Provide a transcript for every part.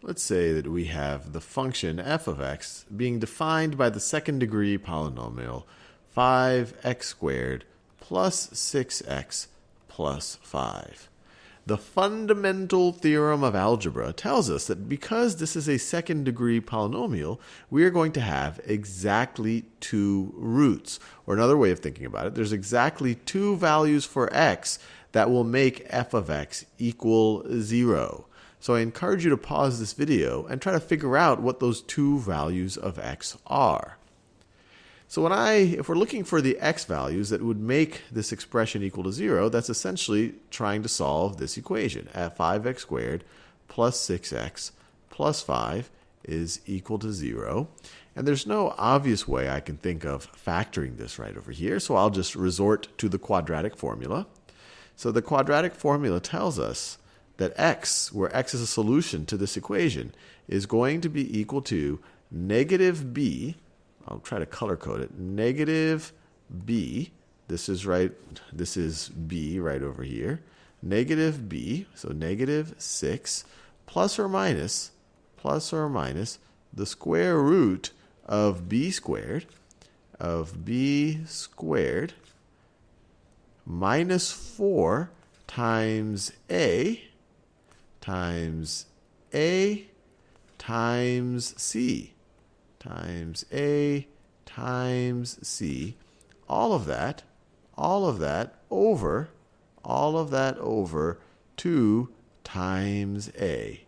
Let's say that we have the function f of x being defined by the second degree polynomial 5x squared plus 6x plus 5. The fundamental theorem of algebra tells us that because this is a second degree polynomial, we are going to have exactly two roots. Or another way of thinking about it, there's exactly two values for x that will make f of x equal 0. So I encourage you to pause this video and try to figure out what those two values of x are. So if we're looking for the x values that would make this expression equal to 0, that's essentially trying to solve this equation. At 5x squared plus 6x plus 5 is equal to 0. And there's no obvious way I can think of factoring this right over here, so I'll just resort to the quadratic formula. So the quadratic formula tells us that x, where x is a solution to this equation, is going to be equal to negative b. I'll try to color code it. Negative b. This is b right over here. Negative b, so negative 6, plus or minus the square root of b squared minus 4 times a times c times a times c, all of that over 2 times a.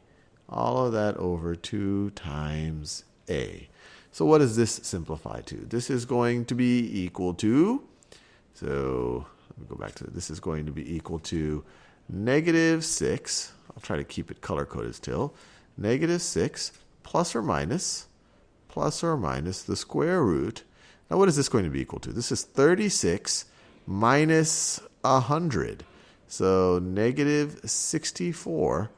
All of that over 2 times a. So what does this simplify to? This is going to be equal to, so let me go back to this is going to be equal to negative 6. I'll try to keep it color-coded still. Negative 6 plus or minus the square root. Now what is this going to be equal to? This is 36 minus 100. So negative 64.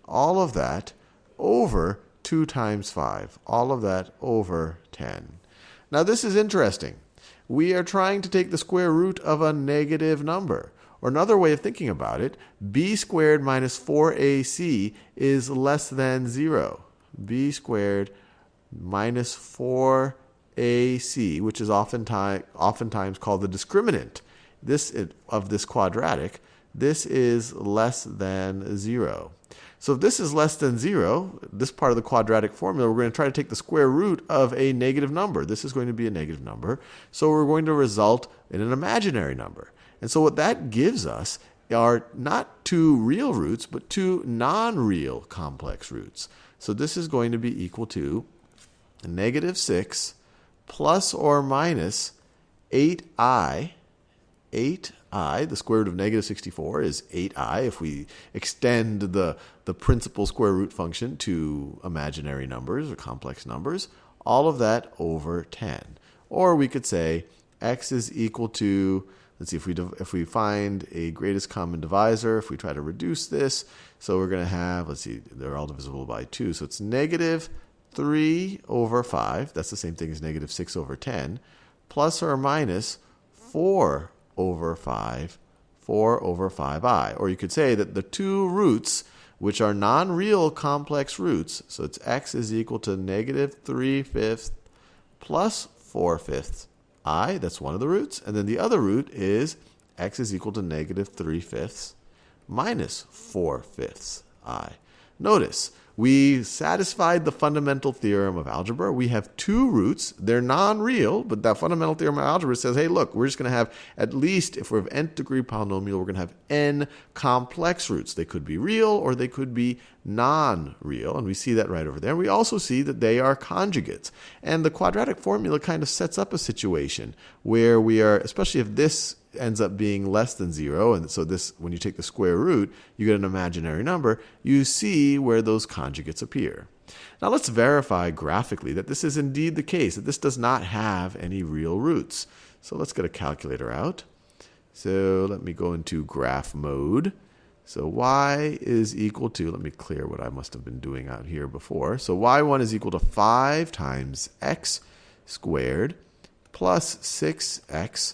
All of that over 2 times 5. All of that over 10. Now this is interesting. We are trying to take the square root of a negative number. Or another way of thinking about it, b squared minus 4ac is less than 0. b squared minus 4ac, which is oftentimes called the discriminant of this quadratic. This is less than 0. So if this is less than 0, this part of the quadratic formula, we're going to try to take the square root of a negative number. This is going to be a negative number. So we're going to result in an imaginary number. And so what that gives us are not two real roots, but two non-real complex roots. So this is going to be equal to negative 6 plus or minus 8i. 8i, the square root of negative 64 is 8i if we extend the principal square root function to imaginary numbers or complex numbers. All of that over 10. Or we could say x is equal to, let's see, if we find a greatest common divisor, if we try to reduce this, so we're going to have, let's see, they're all divisible by 2. So it's negative 3 over 5. That's the same thing as negative 6 over 10. Plus or minus 4 over 5, 4 over 5i. Or you could say that the two roots, which are non-real complex roots, so it's x is equal to negative 3/5 plus 4/5 I. That's one of the roots. And then the other root is x is equal to negative 3/5 minus 4/5 I. Notice, we satisfied the fundamental theorem of algebra. We have two roots. They're non-real, but that fundamental theorem of algebra says, hey, look, we're just going to have at least, if we're of nth degree polynomial, we're going to have n complex roots. They could be real or they could be non-real, and we see that right over there. We also see that they are conjugates. And the quadratic formula kind of sets up a situation where we are, especially if this ends up being less than 0, and so this, when you take the square root, you get an imaginary number, you see where those conjugates appear. Now let's verify graphically that this is indeed the case, that this does not have any real roots. So let's get a calculator out. So let me go into graph mode. So y is equal to, let me clear what I must have been doing out here before. So y1 is equal to 5 times x squared plus 6x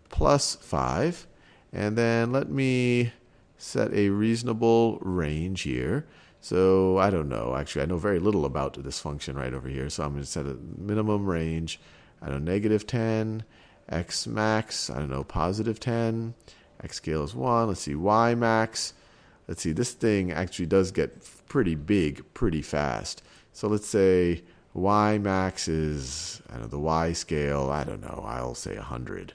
plus 5. And then let me set a reasonable range here. So I don't know. Actually, I know very little about this function right over here. So I'm going to set a minimum range. I don't know, negative 10, x max, I don't know, positive 10, x scale is 1. Let's see, y max. Let's see, this thing actually does get pretty big pretty fast. So let's say y max is, I don't know, the y scale, I don't know, I'll say 100.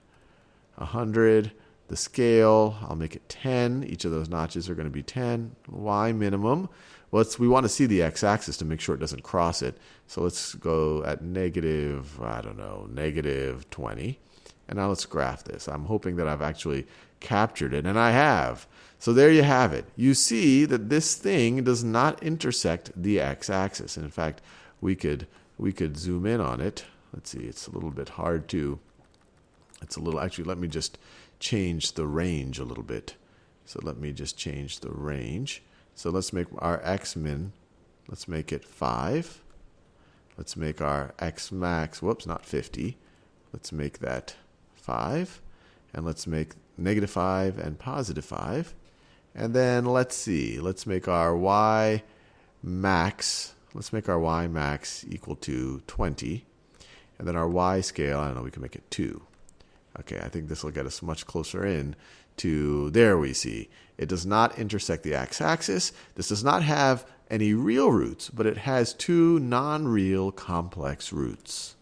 100. The scale, I'll make it 10. Each of those notches are going to be 10. Y minimum. Well, we want to see the x-axis to make sure it doesn't cross it. So let's go at negative, I don't know, negative 20. And now let's graph this. I'm hoping that I've actually captured it, and I have. So there you have it. You see that this thing does not intersect the x-axis. And in fact, we could zoom in on it. Let's see, it's a little bit hard to. It's a little, actually, let me just change the range a little bit. So let me just change the range. So let's make our x min, let's make it 5. Let's make our x max, whoops, not 50. Let's make that 5. And let's make negative 5 and positive 5. And then let's see, let's make our y max, equal to 20. And then our y scale, I don't know, we can make it 2. Okay, I think this will get us much closer in to, there we see. It does not intersect the x-axis. This does not have any real roots, but it has two non-real complex roots.